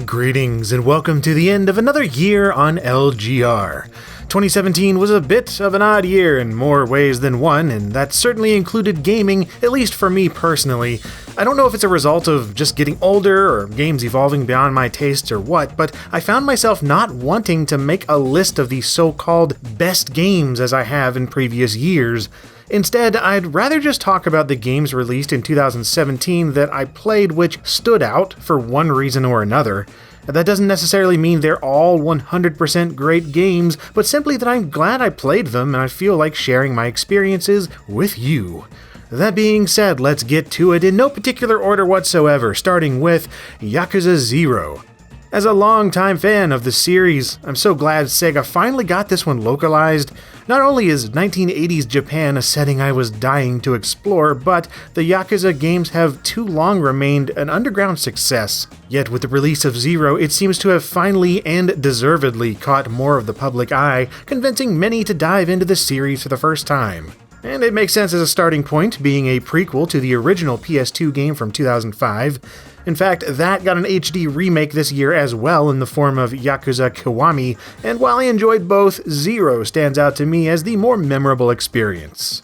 Greetings and welcome to the end of another year on LGR. 2017 was a bit of an odd year in more ways than one, and that certainly included gaming, at least for me personally. I don't know if it's a result of just getting older or games evolving beyond my tastes or what, but I found myself not wanting to make a list of the so-called best games as I have in previous years. Instead, I'd rather just talk about the games released in 2017 that I played which stood out for one reason or another. That doesn't necessarily mean they're all 100% great games, but simply that I'm glad I played them and I feel like sharing my experiences with you. That being said, let's get to it in no particular order whatsoever, starting with Yakuza 0. As a longtime fan of the series, I'm so glad Sega finally got this one localized. Not only is 1980s Japan a setting I was dying to explore, but the Yakuza games have too long remained an underground success. Yet with the release of Zero, it seems to have finally and deservedly caught more of the public eye, convincing many to dive into the series for the first time. And it makes sense as a starting point, being a prequel to the original PS2 game from 2005. In fact, that got an HD remake this year as well in the form of Yakuza Kiwami, and while I enjoyed both, Zero stands out to me as the more memorable experience.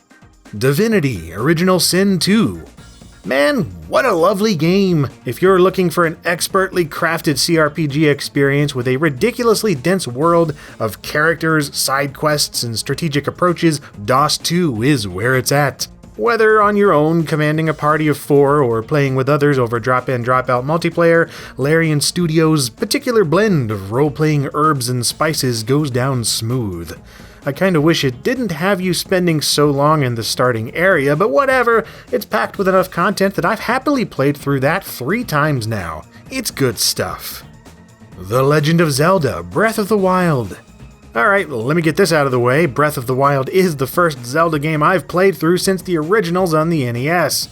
Divinity: Original Sin 2. Man, what a lovely game! If you're looking for an expertly crafted CRPG experience with a ridiculously dense world of characters, side quests, and strategic approaches, DOS 2 is where it's at. Whether on your own, commanding a party of 4, or playing with others over drop-in, drop-out multiplayer, Larian Studios' particular blend of role-playing herbs and spices goes down smooth. I kinda wish it didn't have you spending so long in the starting area, but whatever, it's packed with enough content that I've happily played through that 3 times now. It's good stuff. The Legend of Zelda: Breath of the Wild. Alright, let me get this out of the way. Breath of the Wild is the first Zelda game I've played through since the originals on the NES.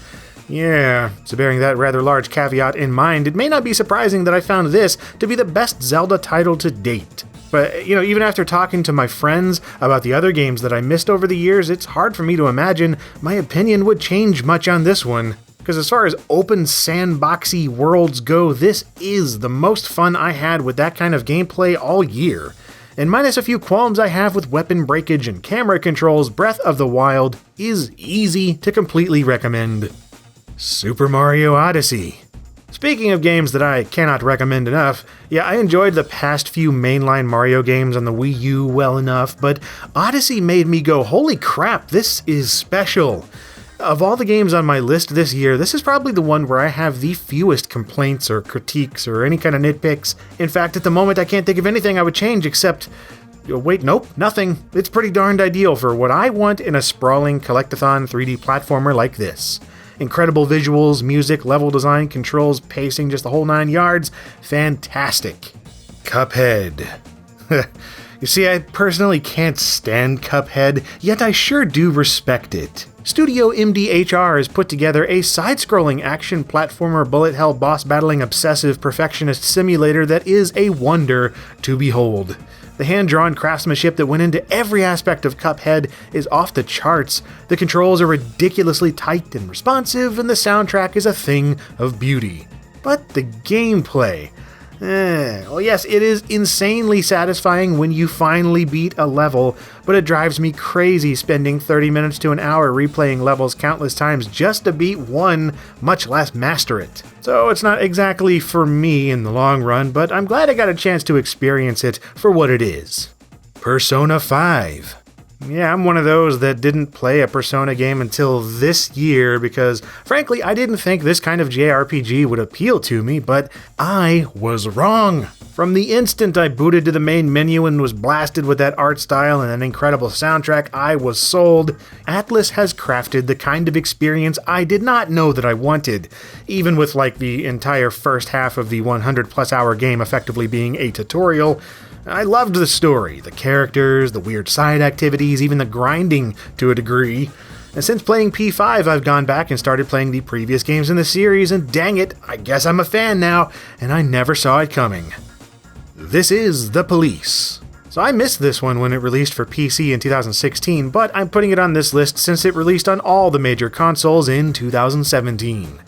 Yeah, so bearing that rather large caveat in mind, it may not be surprising that I found this to be the best Zelda title to date. But, even after talking to my friends about the other games that I missed over the years, it's hard for me to imagine my opinion would change much on this one. Because as far as open sandboxy worlds go, this is the most fun I had with that kind of gameplay all year. And minus a few qualms I have with weapon breakage and camera controls, Breath of the Wild is easy to completely recommend. Super Mario Odyssey. Speaking of games that I cannot recommend enough, I enjoyed the past few mainline Mario games on the Wii U well enough, but Odyssey made me go, holy crap, this is special. Of all the games on my list this year, this is probably the one where I have the fewest complaints or critiques or any kind of nitpicks. In fact, at the moment I can't think of anything I would change except... wait, nope, nothing. It's pretty darned ideal for what I want in a sprawling collectathon 3D platformer like this. Incredible visuals, music, level design, controls, pacing, just the whole 9 yards. Fantastic. Cuphead. You see, I personally can't stand Cuphead, yet I sure do respect it. Studio MDHR has put together a side-scrolling action platformer bullet hell boss battling obsessive perfectionist simulator that is a wonder to behold. The hand-drawn craftsmanship that went into every aspect of Cuphead is off the charts, the controls are ridiculously tight and responsive, and the soundtrack is a thing of beauty. But the gameplay... well, yes, it is insanely satisfying when you finally beat a level, but it drives me crazy spending 30 minutes to an hour replaying levels countless times just to beat one, much less master it. So it's not exactly for me in the long run, but I'm glad I got a chance to experience it for what it is. Persona 5. Yeah, I'm one of those that didn't play a Persona game until this year because, frankly, I didn't think this kind of JRPG would appeal to me, but I was wrong. From the instant I booted to the main menu and was blasted with that art style and an incredible soundtrack, I was sold. Atlus has crafted the kind of experience I did not know that I wanted, even with the entire first half of the 100+ hour game effectively being a tutorial. I loved the story, the characters, the weird side activities, even the grinding to a degree. And since playing P5, I've gone back and started playing the previous games in the series, and dang it, I guess I'm a fan now, and I never saw it coming. This is The Police. So I missed this one when it released for PC in 2016, but I'm putting it on this list since it released on all the major consoles in 2017.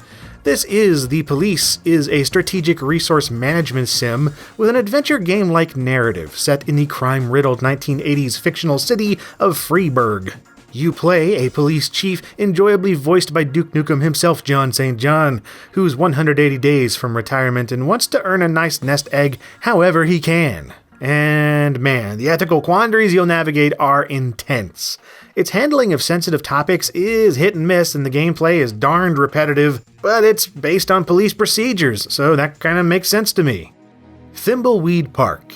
This is The Police is a strategic resource management sim with an adventure game-like narrative set in the crime-riddled 1980s fictional city of Freeburg. You play a police chief enjoyably voiced by Duke Nukem himself, John St. John, who's 180 days from retirement and wants to earn a nice nest egg however he can. And man, the ethical quandaries you'll navigate are intense. Its handling of sensitive topics is hit and miss, and the gameplay is darned repetitive, but it's based on police procedures, so that kind of makes sense to me. Thimbleweed Park.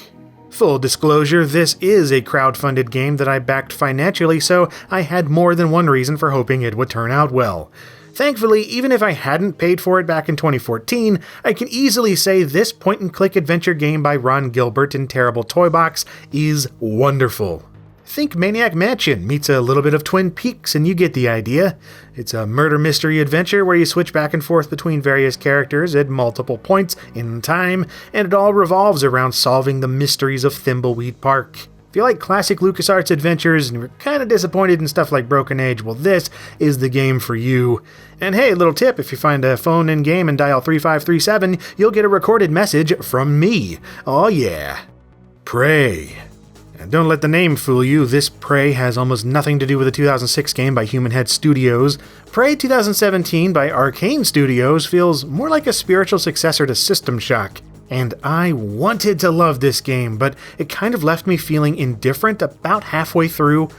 Full disclosure, this is a crowdfunded game that I backed financially, so I had more than one reason for hoping it would turn out well. Thankfully, even if I hadn't paid for it back in 2014, I can easily say this point-and-click adventure game by Ron Gilbert and Terrible Toy Box is wonderful. Think Maniac Mansion meets a little bit of Twin Peaks and you get the idea. It's a murder mystery adventure where you switch back and forth between various characters at multiple points in time, and it all revolves around solving the mysteries of Thimbleweed Park. If you like classic LucasArts adventures and you're kind of disappointed in stuff like Broken Age, well, this is the game for you. And hey, little tip, if you find a phone in-game and dial 3537, you'll get a recorded message from me. Oh yeah. Prey. And don't let the name fool you, this Prey has almost nothing to do with the 2006 game by Human Head Studios. Prey 2017 by Arcane Studios feels more like a spiritual successor to System Shock. And I wanted to love this game, but it kind of left me feeling indifferent about halfway through.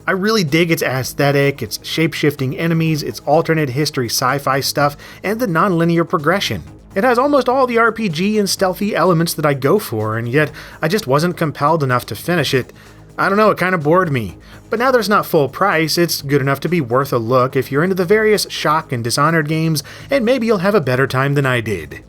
I really dig its aesthetic, its shape-shifting enemies, its alternate history sci-fi stuff, and the non-linear progression. It has almost all the RPG and stealthy elements that I go for, and yet I just wasn't compelled enough to finish it. I don't know, it kind of bored me. But now that it's not full price, it's good enough to be worth a look if you're into the various Shock and Dishonored games, and maybe you'll have a better time than I did.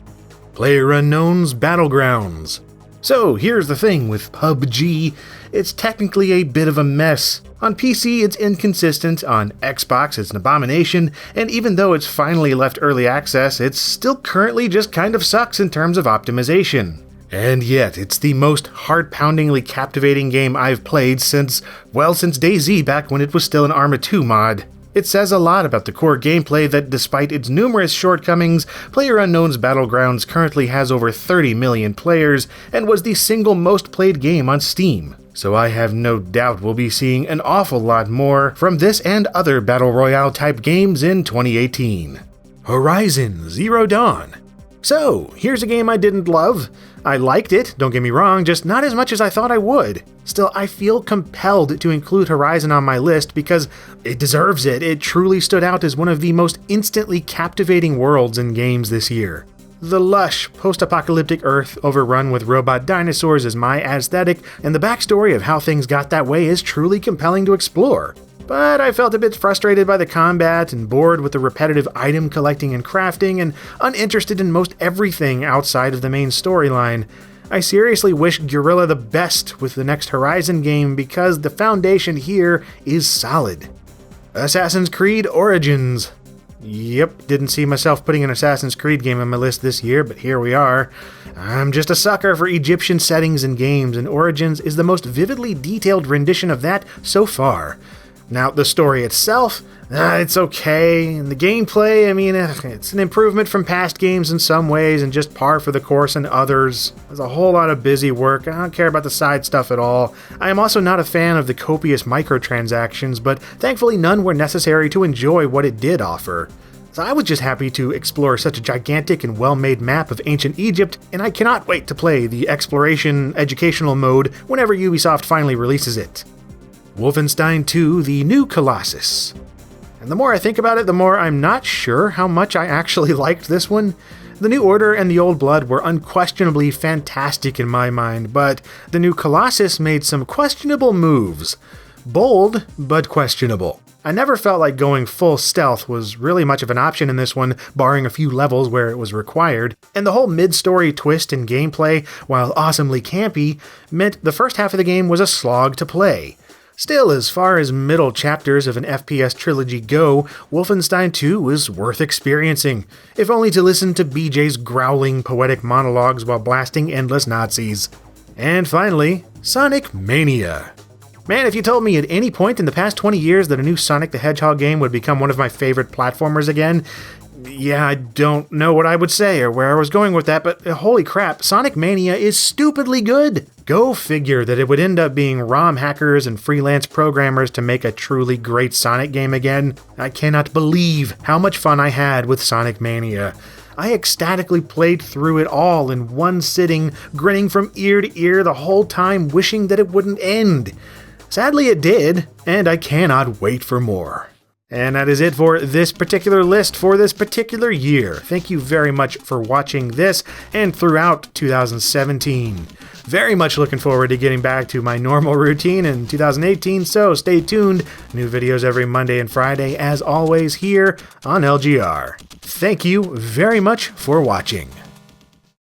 PlayerUnknown's Battlegrounds. So here's the thing with PUBG, it's technically a bit of a mess. On PC it's inconsistent, on Xbox it's an abomination, and even though it's finally left early access, it still currently just kind of sucks in terms of optimization. And yet, it's the most heart-poundingly captivating game I've played since DayZ back when it was still an Arma 2 mod. It says a lot about the core gameplay that despite its numerous shortcomings, PlayerUnknown's Battlegrounds currently has over 30 million players and was the single most played game on Steam. So I have no doubt we'll be seeing an awful lot more from this and other Battle Royale type games in 2018. Horizon Zero Dawn. So, here's a game I didn't love. I liked it, don't get me wrong, just not as much as I thought I would. Still, I feel compelled to include Horizon on my list because it deserves it. It truly stood out as one of the most instantly captivating worlds in games this year. The lush, post-apocalyptic Earth overrun with robot dinosaurs is my aesthetic, and the backstory of how things got that way is truly compelling to explore. But I felt a bit frustrated by the combat and bored with the repetitive item collecting and crafting and uninterested in most everything outside of the main storyline. I seriously wish Guerrilla the best with the next Horizon game because the foundation here is solid. Assassin's Creed Origins. Yep, didn't see myself putting an Assassin's Creed game on my list this year, but here we are. I'm just a sucker for Egyptian settings and games, and Origins is the most vividly detailed rendition of that so far. Now, the story itself, it's okay, and the gameplay, it's an improvement from past games in some ways and just par for the course in others. There's a whole lot of busy work, I don't care about the side stuff at all. I am also not a fan of the copious microtransactions, but thankfully none were necessary to enjoy what it did offer. So I was just happy to explore such a gigantic and well-made map of ancient Egypt, and I cannot wait to play the exploration educational mode whenever Ubisoft finally releases it. Wolfenstein 2: The New Colossus. And the more I think about it, the more I'm not sure how much I actually liked this one. The New Order and the Old Blood were unquestionably fantastic in my mind, but the New Colossus made some questionable moves. Bold, but questionable. I never felt like going full stealth was really much of an option in this one, barring a few levels where it was required, and the whole mid-story twist in gameplay, while awesomely campy, meant the first half of the game was a slog to play. Still, as far as middle chapters of an FPS trilogy go, Wolfenstein 2 is worth experiencing, if only to listen to BJ's growling poetic monologues while blasting endless Nazis. And finally, Sonic Mania. Man, if you told me at any point in the past 20 years that a new Sonic the Hedgehog game would become one of my favorite platformers again, Yeah, I don't know what I would say or where I was going with that, but holy crap, Sonic Mania is stupidly good! Go figure that it would end up being ROM hackers and freelance programmers to make a truly great Sonic game again. I cannot believe how much fun I had with Sonic Mania. I ecstatically played through it all in one sitting, grinning from ear to ear the whole time, wishing that it wouldn't end. Sadly it did, and I cannot wait for more. And that is it for this particular list for this particular year. Thank you very much for watching this and throughout 2017. Very much looking forward to getting back to my normal routine in 2018, so stay tuned. New videos every Monday and Friday, as always, here on LGR. Thank you very much for watching.